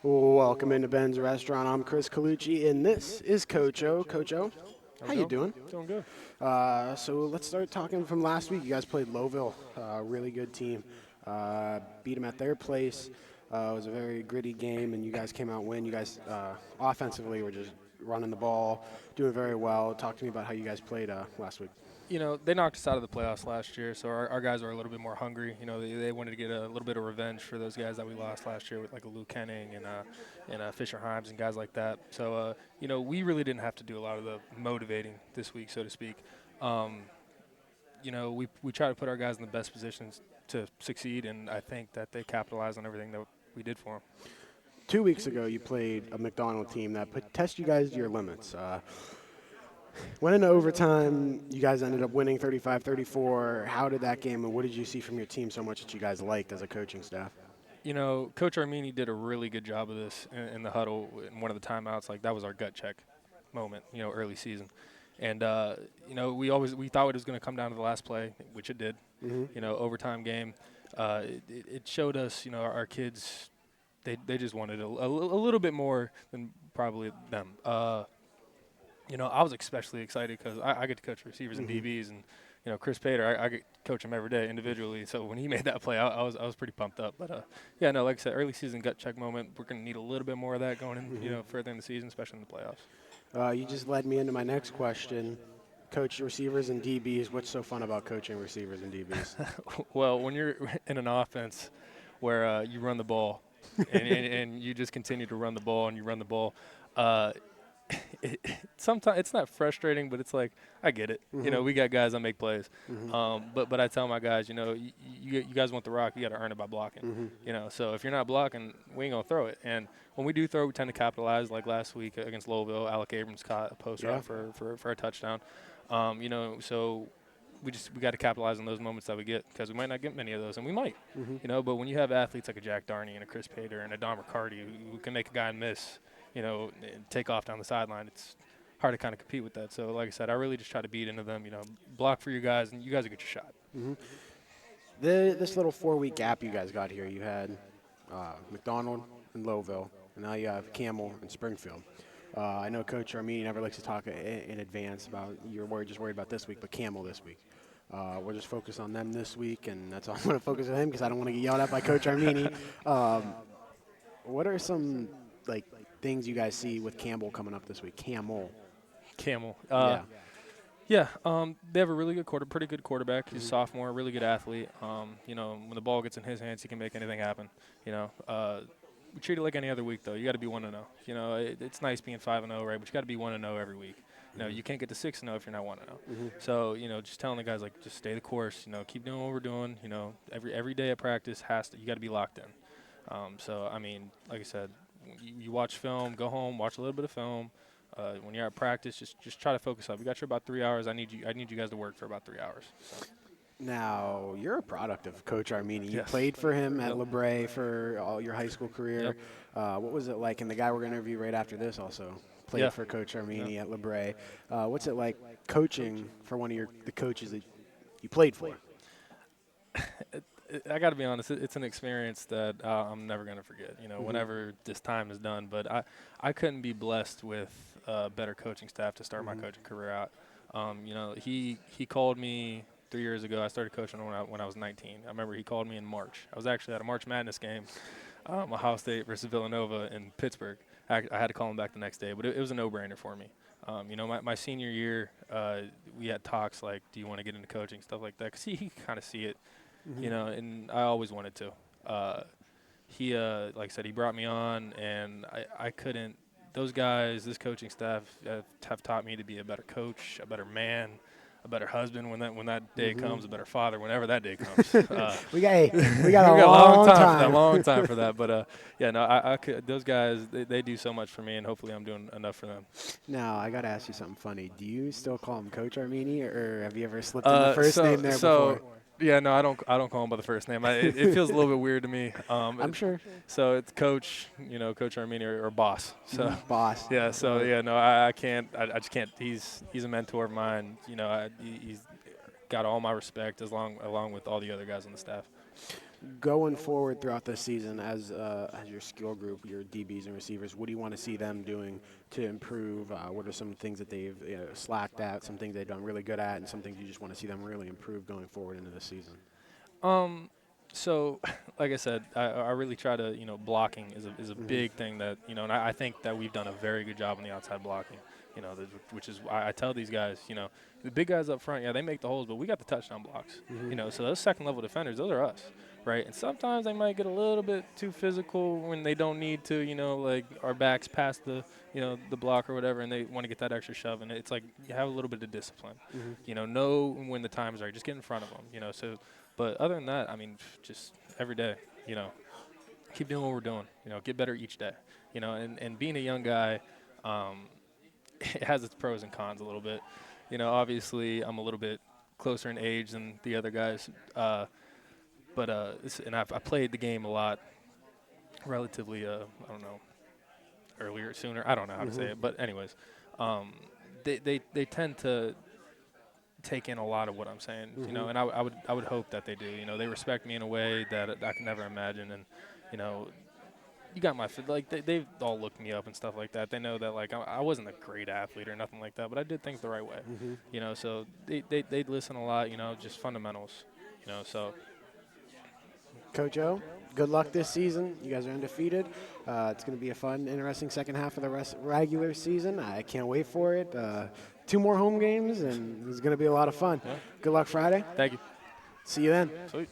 Welcome into Ben's Restaurant. I'm Chris Colucci, and this is Coach O. Coach O, How's how it you going? doing? Doing good. So let's start talking from last week. You guys played Lowville, really good team. Beat them at their place. It was a very gritty game, and you guys came out win. You guys offensively were just running the ball, doing very well. Talk to me about how you guys played last week. They knocked us out of the playoffs last year, so our guys are a little bit more hungry. They wanted to get a little bit of revenge for those guys that we lost last year with like a Luke Henning and Fisher Himes and guys like that. So, we really didn't have to do a lot of the motivating this week, so to speak. Um, we try to put our guys in the best positions to succeed, and I think that they capitalized on everything that we did for them. 2 weeks ago, you played a McDonald team that test you guys to your limits. Went into overtime. You guys ended up winning 35-34. How did that game, and what did you see from your team so much that you guys liked as a coaching staff? Coach Armini did a really good job of this in the huddle in one of the timeouts. Like, that was our gut check moment, early season. And, we thought it was going to come down to the last play, which it did. Overtime game. It showed us, our kids, they just wanted a little bit more than probably them. I was especially excited because I get to coach receivers and DBs, and Chris Pater, I get to coach him every day individually. So when he made that play, I was pretty pumped up. But like I said, early season gut check moment. We're going to need a little bit more of that going in, further in the season, especially in the playoffs. You just led me into my next question. Coach receivers and DBs. What's so fun about coaching receivers and DBs? Well, when you're in an offense where you run the ball and you just continue to run the ball and you run the ball. Sometimes it's not frustrating, but it's like, I get it. We got guys that make plays. But I tell my guys, you guys want the rock, you got to earn it by blocking. So if you're not blocking, we ain't gonna throw it. And when we do throw, we tend to capitalize. Like last week against Lowville, Alec Abrams caught a post route for a touchdown. So we got to capitalize on those moments that we get, because we might not get many of those, and we might. But when you have athletes like a Jack Darney and a Chris Pater and a Don Riccardi who can make a guy miss, and take off down the sideline, it's hard to kind of compete with that. So, like I said, I really just try to beat into them, block for you guys, and you guys will get your shot. This little 4-week gap you guys got here, you had McDonald and Lowville, and now you have Camel and Springfield. I know Coach Armini never likes to talk in advance about just worried about this week, but Camel this week. We'll just focus on them this week, and that's all I'm going to focus on him because I don't want to get yelled at by Coach Armini. What are some things you guys see with Campbell coming up this week? Camel. Yeah. They have a really good pretty good quarterback. He's a sophomore, really good athlete. When the ball gets in his hands, he can make anything happen. We treat it like any other week, though. You got to be 1-0. It's nice being 5-0, right? But you got to be 1-0 every week. You can't get to 6-0 if you're not 1-0. So, just telling the guys, just stay the course. Keep doing what we're doing. Every day at practice you got to be locked in. So, I mean, like I said, you watch film, go home, watch a little bit of film. When you're at practice, just try to focus up. We got you about 3 hours. I need you guys to work for about 3 hours. So. Now, you're a product of Coach Armini. You Yes. played for him at LeBray for all your high school career. Yep. What was it like? And the guy we're going to interview right after this also played for Coach Armini at LeBray. What's it like coaching for one of the coaches that you played for? I got to be honest, it's an experience that I'm never going to forget, whenever this time is done. But I couldn't be blessed with a better coaching staff to start my coaching career out. He called me 3 years ago. I started coaching when I was 19. I remember he called me in March. I was actually at a March Madness game, Ohio State versus Villanova in Pittsburgh. I had to call him back the next day, but it was a no-brainer for me. My senior year, we had talks like, do you want to get into coaching, stuff like that, because he could kind of see it. And I always wanted to. He, like I said, he brought me on, and I couldn't. Those guys, this coaching staff, have taught me to be a better coach, a better man, a better husband when that day comes, a better father whenever that day comes. we got a long time for that. But I could, those guys, they do so much for me, and hopefully I'm doing enough for them. Now, I got to ask you something funny. Do you still call him Coach Armini, or have you ever slipped in the first name there before? Yeah, no, I don't call him by the first name. It feels a little bit weird to me. I'm sure. So it's Coach, Coach Armini or Boss. So Boss. Yeah. So no, I can't. I just can't. He's a mentor of mine. He's got all my respect along with all the other guys on the staff. Going forward throughout the season, as your skill group, your DBs and receivers, what do you want to see them doing to improve? What are some things that they've slacked at, some things they've done really good at, and some things you just want to see them really improve going forward into the season? Um, so, like I said, I really try to, blocking is a Mm-hmm. big thing that, and I think that we've done a very good job on the outside blocking, which is why I tell these guys, the big guys up front, yeah, they make the holes, but we got the touchdown blocks, Mm-hmm. so those second level defenders, those are us, right? And sometimes they might get a little bit too physical when they don't need to, like our backs past the block or whatever, and they want to get that extra shove, and it's like you have a little bit of discipline, Mm-hmm. know when the times are, just get in front of them, so. But other than that, I mean, just every day, you know, keep doing what we're doing. Get better each day. And being a young guy, um, it has its pros and cons a little bit. Obviously, I'm a little bit closer in age than the other guys, and I played the game a lot, relatively. I don't know, earlier, sooner. I don't know how to say Mm-hmm. it, but anyways, um, they tend to take in a lot of what I'm saying, Mm-hmm. and I would hope that they do. They respect me in a way that I can never imagine, and you know, you got my like they've all looked me up and stuff like that. They know that like I wasn't a great athlete or nothing like that, but I did things the right way, Mm-hmm. So they listen a lot, just fundamentals, so. Coach O, good luck this season. You guys are undefeated. It's going to be a fun, interesting second half of the regular season. I can't wait for it. 2 more home games, and it's going to be a lot of fun. Yeah, Good luck Friday. thank you. See you then. Sweet.